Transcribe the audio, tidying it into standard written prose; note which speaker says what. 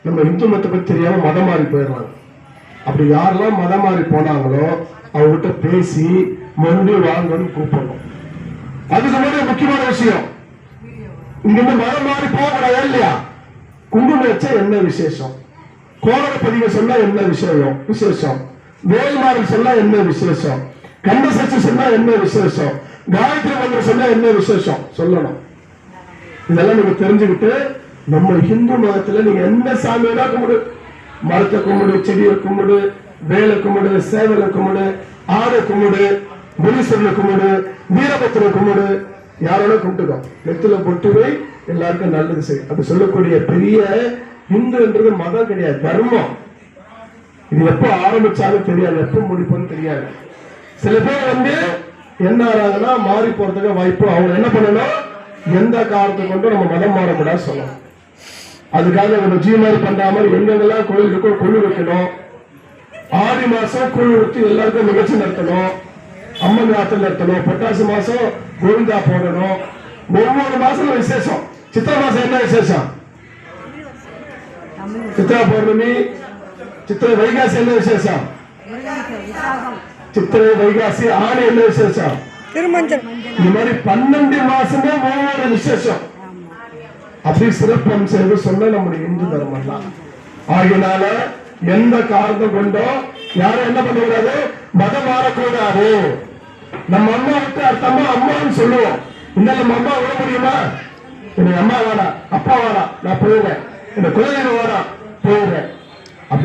Speaker 1: நம்ம இந்து மதத்தை பத்தி தெரியாம மதம் மாறி போயிடுறாங்க. அப்படி யாரெல்லாம் மதம் மாறி போனாங்களோ அவங்ககிட்ட பேசி மறுபடியும் வாங்கன்னு கூப்பிடணும். அதுக்கு முன்னாடி முக்கியமான விஷயம், இங்க இருந்து மதம் மாறி போகக்கூடாது இல்லையா? குங்குமம் வச்சா என்ன விசேஷம், கோலர பதிவை சொன்னா என்ன விசேஷம், வேல்மாறல் சொன்னா என்ன விசேஷம், கந்த சச்சி சொன்னா என்ன விசேஷம், காயத்ரி மந்திரம் சொன்னா என்ன விசேஷம் சொல்லணும். இதெல்லாம் நீங்க தெரிஞ்சுக்கிட்டு நம்ம ஹிந்து மதத்துல நீங்க எந்த சாமியா கும்பிடு, மரத்தை கும்பிடு, செடியை கும்பிடு, வேலை கும்பிடு, சேவலை கும்பிடு, ஆடை கும்பிடு, புலீஸ்வரனை கும்பிடு, வீரபத்திர கும்பிடு, யாரோட கும்பிட்டுக்கோ, நெத்தில பொட்டுவை எல்லாருக்கும் நல்லது செய். அப்படி சொல்லக்கூடிய பெரிய இந்துன்றது மதம் கிடையாது, தர்மம். இது எப்ப ஆரம்பிச்சாலும் தெரியாது, எப்ப முடிப்போன்னு தெரியாது. சில பேர் என்ன ஆறாங்கன்னா மாறி போறதுக்கு வாய்ப்பு. அவங்க என்ன பண்ணணும், எந்த காரணத்தை கொண்டு நம்ம மதம் மாறக்கூடாது சொல்லணும். அதுக்காக நம்ம ஜீ மாதிரி பண்ற மாதிரி எங்கெங்கெல்லாம் கோயில் இருக்கோ கொள்ளு வைக்கணும். ஆடி மாசம் குழு விட்டு எல்லாருக்கும் நிகழ்ச்சி நடத்தணும், அம்மன் ராத்திரி நடத்தணும். புரட்டாசி மாசம் கோவிந்தா போடணும். ஒவ்வொரு மாசம் விசேஷம். சித்திரை மாசம் என்ன விசேஷம், சித்ரா பௌர்ணமி. சித்திரை வைகாசி என்ன விசேஷம், சித்திரை வைகாசி. ஆணி என்ன விசேஷம், திருமஞ்சள். இந்த மாதிரி 12 மாசமே ஒவ்வொரு விசேஷம். அப்படி சிறப்பு அம்சம் சொன்ன நம்முடைய இந்து தர்மம் தான். ஆகினால எந்த காரணம் கொண்டோ யாரும் என்ன பண்ணக்கூடாது, மதம் மாறக்கூடாது. நம்ம அம்மா விட்டு அடுத்த அம்மான்னு சொல்லுவோம். இந்த நம்ம அம்மா விட முடியுமா, எனக்கு அம்மா வாடா, அப்பா வாடா, நான் போயிடுறேன், இந்த குழந்தைங்க வாடா, போயிடுறேன். அப்படி